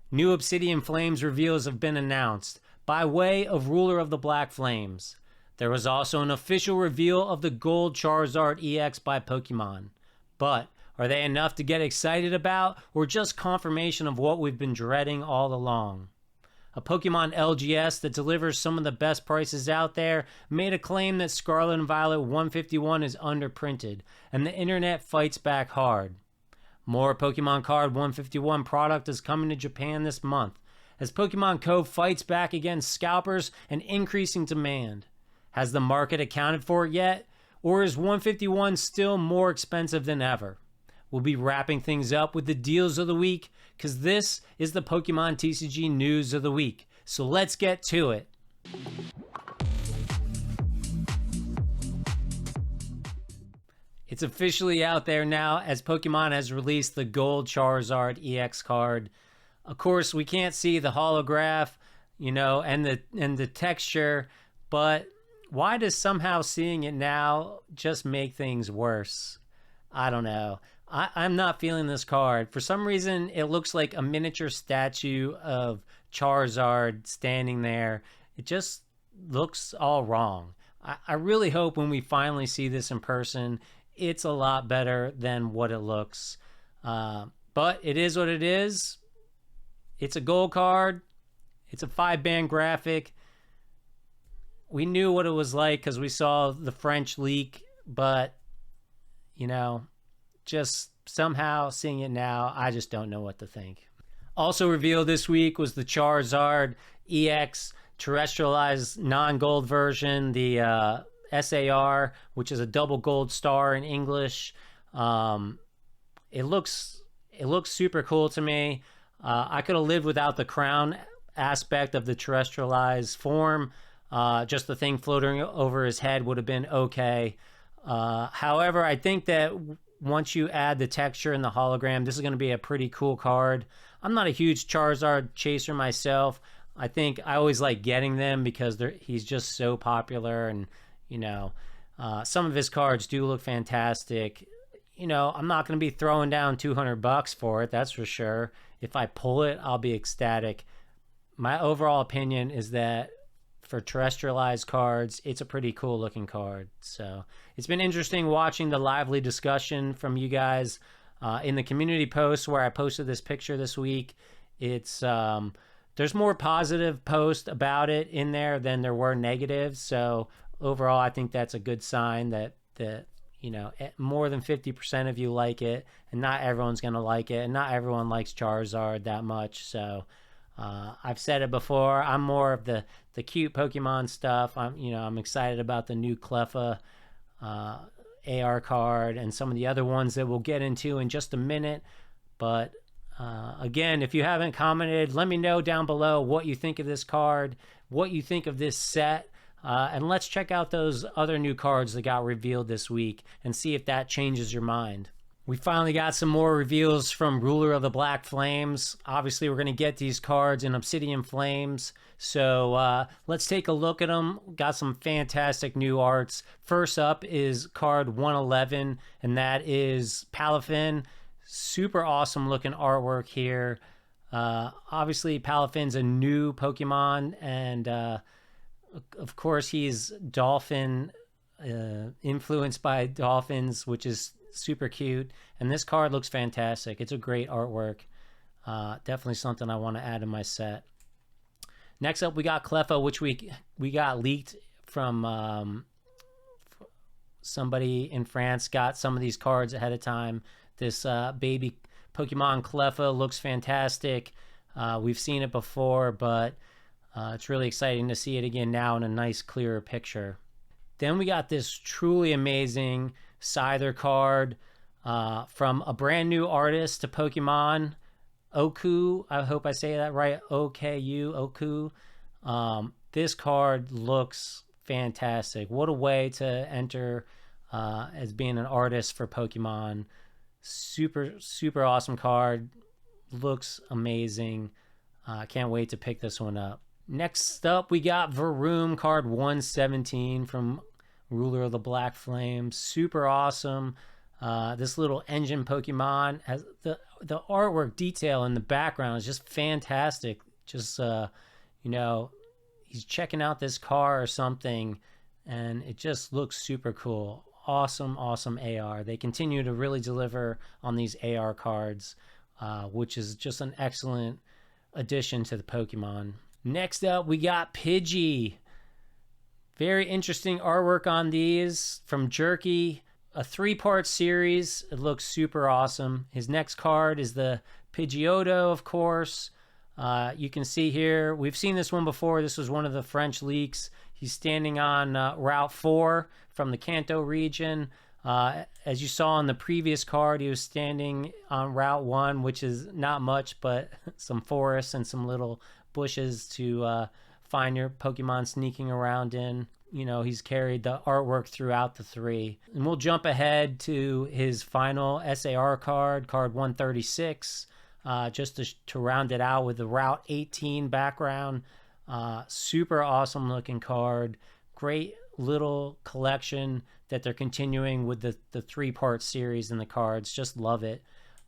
New Obsidian Flames reveals have been announced by way of Ruler of the Black Flames. There was also an official reveal of the Gold Charizard EX by Pokemon. But are they enough to get excited about, or just confirmation of what we've been dreading all along? A Pokemon LGS that delivers some of the best prices out there made a claim that Scarlet and Violet 151 is underprinted, and the internet fights back hard. More Pokemon Card 151 product is coming to Japan this month, as Pokemon Co. fights back against scalpers and increasing demand. Has the market accounted for it yet? Or is 151 still more expensive than ever? We'll be wrapping things up with the deals of the week, because this is the Pokemon TCG news of the week. So let's get to it. It's officially out there now, as Pokemon has released the Gold Charizard EX card. Of course, we can't see the holograph, and the texture, but why does somehow seeing it now just make things worse? I don't know. I'm not feeling this card. For some reason, it looks like a miniature statue of Charizard standing there. It just looks all wrong. I really hope when we finally see this in person, it's a lot better than what it looks. But it is what it is. It's a gold card. It's a 5-band graphic. We knew what it was like because we saw the French leak, but, just somehow seeing it now, I just don't know what to think. Also revealed this week was the Charizard EX terrestrialized non-gold version, the SAR, which is a double gold star in English. It looks super cool to me. I could have lived without the crown aspect of the terrestrialized form. Just the thing floating over his head would have been okay. However, I think that once you add the texture and the hologram, this is going to be a pretty cool card. I'm not a huge Charizard chaser myself. I think I always like getting them because he's just so popular, and some of his cards do look fantastic. I'm not going to be throwing down $200 for it, that's for sure. If I pull it, I'll be ecstatic. My overall opinion is that for terrestrialized cards, it's a pretty cool looking card. So it's been interesting watching the lively discussion from you guys in the community post where I posted this picture this week. It's there's more positive posts about it in there than there were negatives. So overall, I think that's a good sign that more than 50% of you like it, and not everyone's going to like it, and not everyone likes Charizard that much. So I've said it before, I'm more of the cute Pokemon stuff. I'm excited about the new Cleffa AR card and some of the other ones that we'll get into in just a minute. But again, if you haven't commented, let me know down below what you think of this card, what you think of this set. And let's check out those other new cards that got revealed this week and see if that changes your mind. We finally got some more reveals from Ruler of the Black Flames. Obviously, we're going to get these cards in Obsidian Flames. So let's take a look at them. Got some fantastic new arts. First up is card 111, and that is Palafin. Super awesome looking artwork here. Obviously, Palafin's a new Pokemon, and of course, he's dolphin, influenced by dolphins, which is super cute. And this card looks fantastic. It's a great artwork. Definitely something I want to add to my set. Next up, we got Cleffa, which we got leaked from somebody in France. Got some of these cards ahead of time. This baby Pokemon Cleffa looks fantastic. We've seen it before, but it's really exciting to see it again now in a nice, clearer picture. Then we got this truly amazing Scyther card from a brand new artist to Pokemon, Oku. I hope I say that right. OKU, Oku. This card looks fantastic. What a way to enter as being an artist for Pokemon. Super, super awesome card. Looks amazing. Can't wait to pick this one up. Next up, we got Varoom card 117 from Ruler of the Black Flames. Super awesome. This little engine Pokemon has the artwork detail in the background is just fantastic. Just you know, he's checking out this car or something, and it just looks super cool. Awesome AR. They continue to really deliver on these AR cards, which is just an excellent addition to the Pokemon. Next up, we got Pidgey. Very interesting artwork on these from Jerky. A 3-part series. It looks super awesome. His next card is the Pidgeotto, of course. You can see here, we've seen this one before. This was one of the French leaks. He's standing on Route 4 from the Kanto region. As you saw on the previous card, he was standing on Route 1, which is not much, but some forests and some little bushes to find your Pokemon sneaking around in. You know, he's carried the artwork throughout the 3. And we'll jump ahead to his final SAR card, card 136, just to round it out with the Route 18 background. Super awesome looking card. Great little collection that they're continuing with the 3-part series in the cards. Just love it.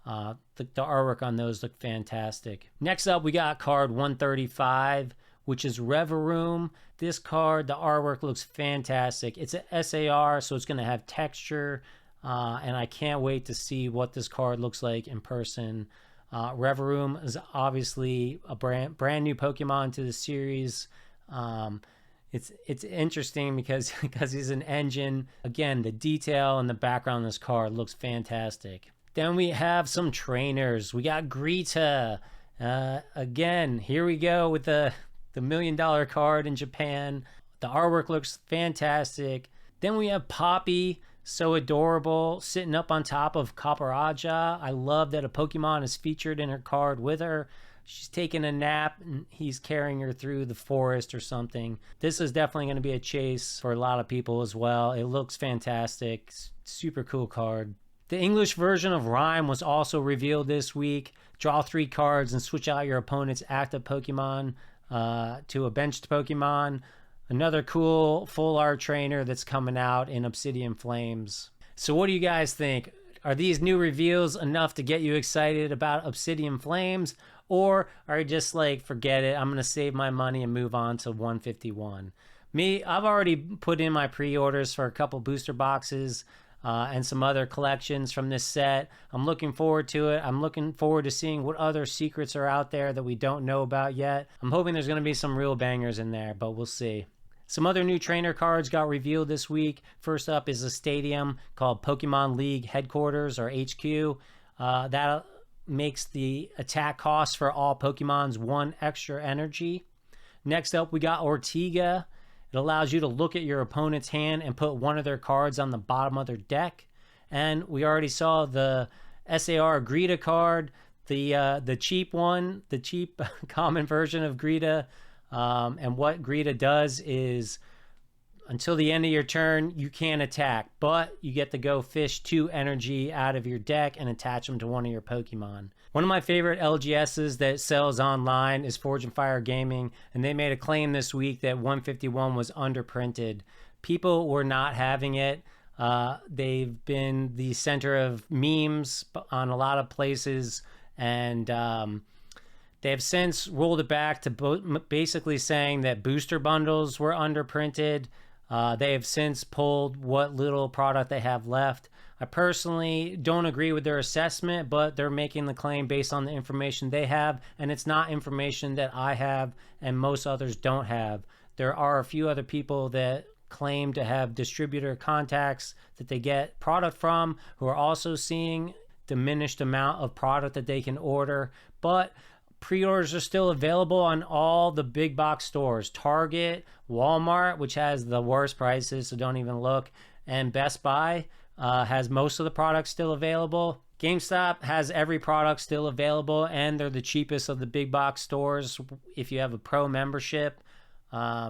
The artwork on those look fantastic. Next up, we got card 135, which is Reverum. This card, the artwork looks fantastic. It's a SAR, so it's going to have texture, and I can't wait to see what this card looks like in person. Reverum is obviously a brand new Pokemon to the series. It's interesting because he's an engine. Again, the detail and the background of this card looks fantastic. Then we have some trainers. We got Greta. Again, here we go with the $1 million card in Japan. The artwork looks fantastic. Then we have Poppy, so adorable, sitting up on top of Caparaja. I love that a Pokemon is featured in her card with her. She's taking a nap and he's carrying her through the forest or something. This is definitely going to be a chase for a lot of people as well. It looks fantastic. Super cool card. The English version of Rhyme was also revealed this week. Draw 3 cards and switch out your opponent's active Pokemon to a benched Pokemon. Another cool full art trainer that's coming out in Obsidian Flames. So what do you guys think? Are these new reveals enough to get you excited about Obsidian Flames? Or are you just like, forget it, I'm going to save my money and move on to 151? Me, I've already put in my pre-orders for a couple booster boxes and some other collections from this set. I'm looking forward to it. I'm looking forward to seeing what other secrets are out there that we don't know about yet. I'm hoping there's going to be some real bangers in there, but we'll see. Some other new trainer cards got revealed this week. First up is a stadium called Pokemon League Headquarters, or HQ. That makes the attack cost for all Pokemons 1 extra energy. Next up, we got Ortega. It allows you to look at your opponent's hand and put one of their cards on the bottom of their deck. And we already saw the SAR Greta card, the cheap one, the cheap common version of Greta. And what Greta does is, until the end of your turn, you can't attack, but you get to go fish 2 energy out of your deck and attach them to one of your Pokemon. One of my favorite LGSs that sells online is Forge and Fire Gaming, and they made a claim this week that 151 was underprinted. People were not having it. They've been the center of memes on a lot of places, and they have since rolled it back to basically saying that booster bundles were underprinted. They have since pulled what little product they have left. I personally don't agree with their assessment, but they're making the claim based on the information they have, and it's not information that I have and most others don't have. There are a few other people that claim to have distributor contacts that they get product from who are also seeing diminished amount of product that they can order, but pre-orders are still available on all the big box stores. Target, Walmart, which has the worst prices, so don't even look, and Best Buy has most of the products still available. GameStop has every product still available, and they're the cheapest of the big box stores if you have a pro membership,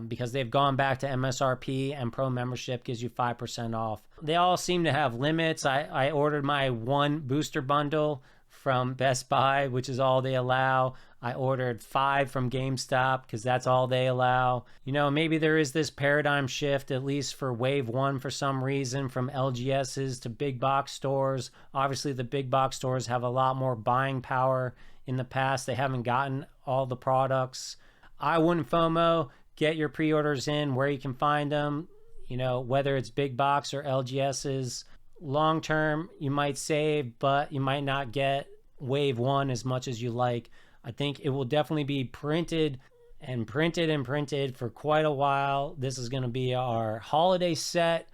because they've gone back to MSRP, and pro membership gives you 5% off. They all seem to have limits. I ordered my 1 booster bundle from Best Buy, which is all they allow. I ordered 5 from GameStop because that's all they allow. You know, maybe there is this paradigm shift, at least for Wave 1 for some reason, from LGSs to big box stores. Obviously, the big box stores have a lot more buying power. In the past, they haven't gotten all the products. I wouldn't FOMO. Get your pre-orders in where you can find them. You know, whether it's big box or LGSs. Long term, you might save, but you might not get Wave 1 as much as you like. I think it will definitely be printed and printed and printed for quite a while. This is going to be our holiday set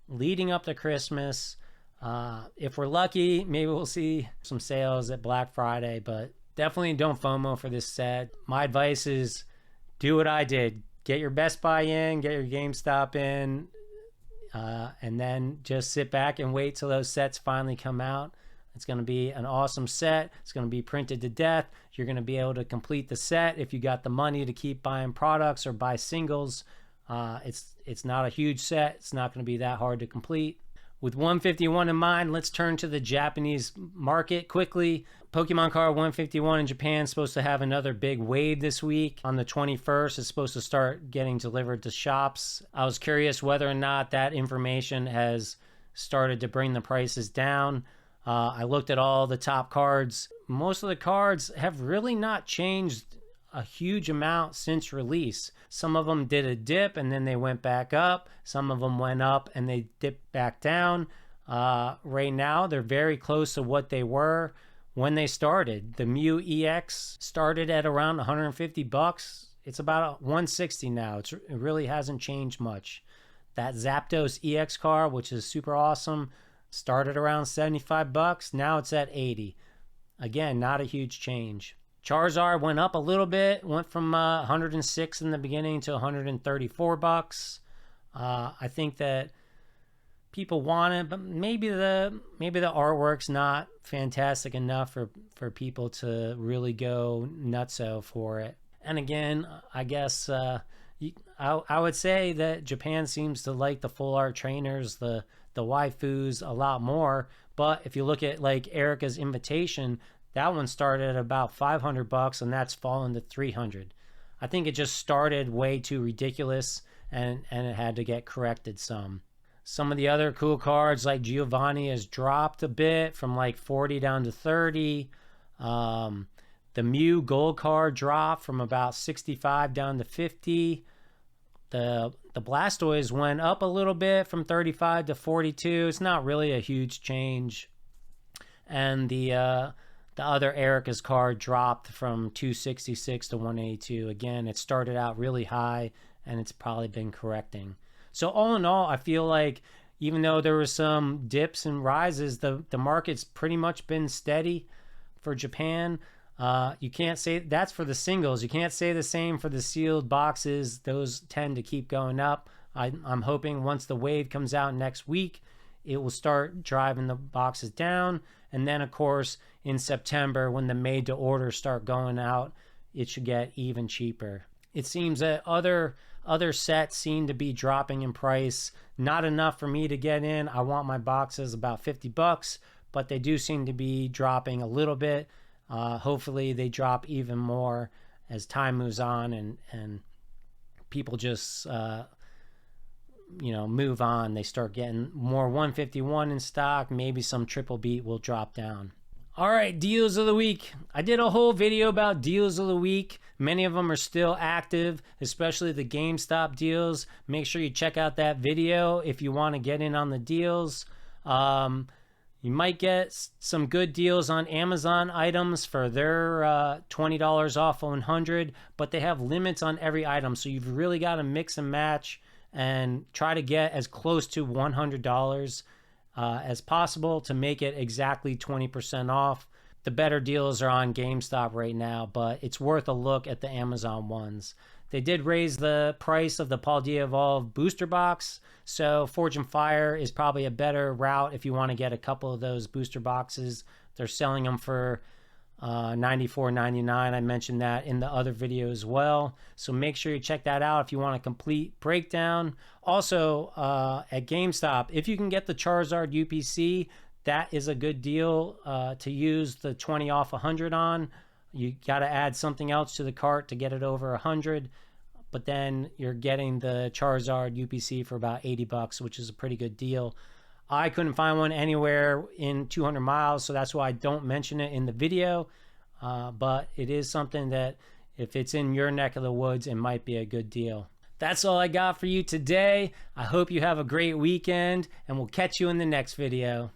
leading up to Christmas. If we're lucky, maybe we'll see some sales at Black Friday, but definitely don't FOMO for this set. My advice is do what I did. Get your Best Buy in, get your GameStop in, and then just sit back and wait till those sets finally come out. It's going to be an awesome set. It's going to be printed to death. You're going to be able to complete the set if you got the money to keep buying products or buy singles. It's not a huge set. It's not going to be that hard to complete. With 151 in mind, let's turn to the Japanese market quickly. Pokemon Card 151 in Japan is supposed to have another big wave this week. On the 21st, it's supposed to start getting delivered to shops. I was curious whether or not that information has started to bring the prices down. I looked at all the top cards. Most of the cards have really not changed a huge amount since release. Some of them did a dip and then they went back up. Some of them went up and they dipped back down. Right now, they're very close to what they were when they started. The Mew EX started at around 150 bucks. It's about 160 now. It really hasn't changed much. That Zapdos EX card, which is super awesome, started around 75 bucks. Now it's at 80. Again, not a huge change. Charizard went up a little bit, went from 106 in the beginning to 134 bucks. I think that people want it, but maybe the artwork's not fantastic enough for people to really go nutso for it. And again, I guess I would say that Japan seems to like the full art trainers, the waifus a lot more. But if you look at like Erica's Invitation, that one started at about 500 bucks and that's fallen to 300. I think it just started way too ridiculous and it had to get corrected some. Some of the other cool cards like Giovanni has dropped a bit from like 40 down to 30. The Mew gold card dropped from about 65 down to 50. The Blastoise went up a little bit from 35 to 42. It's not really a huge change. And the other Erica's card dropped from 266 to 182. Again, it started out really high and it's probably been correcting. So all in all, I feel like even though there were some dips and rises, the market's pretty much been steady for Japan. You can't say that's for the singles. You can't say the same for the sealed boxes. Those tend to keep going up. I'm hoping once the wave comes out next week, it will start driving the boxes down. And then, of course, in September, when the made-to-order start going out, it should get even cheaper. It seems that other sets seem to be dropping in price. Not enough for me to get in. I want my boxes about 50 bucks, but they do seem to be dropping a little bit. Hopefully they drop even more as time moves on and people just move on. They start getting more 151 in stock. Maybe some triple beat will drop down. All right, deals of the week. I did a whole video about deals of the week. Many of them are still active, especially the GameStop deals. Make sure you check out that video if you want to get in on the deals. You might get some good deals on Amazon items for their $20 off 100, but they have limits on every item. So you've really got to mix and match and try to get as close to $100 as possible to make it exactly 20% off. The better deals are on GameStop right now, but it's worth a look at the Amazon ones. They did raise the price of the Paldea Evolve booster box, so Forge and Fire is probably a better route if you want to get a couple of those booster boxes. They're selling them for $94.99. I mentioned that in the other video as well, so make sure you check that out if you want a complete breakdown. Also, at GameStop, if you can get the Charizard UPC, that is a good deal to use the 20 off 100 on. You got to add something else to the cart to get it over 100, but then you're getting the Charizard UPC for about 80 bucks, which is a pretty good deal. I couldn't find one anywhere in 200 miles, so that's why I don't mention it in the video, but it is something that if it's in your neck of the woods, it might be a good deal. That's all I got for you today. I hope you have a great weekend, and we'll catch you in the next video.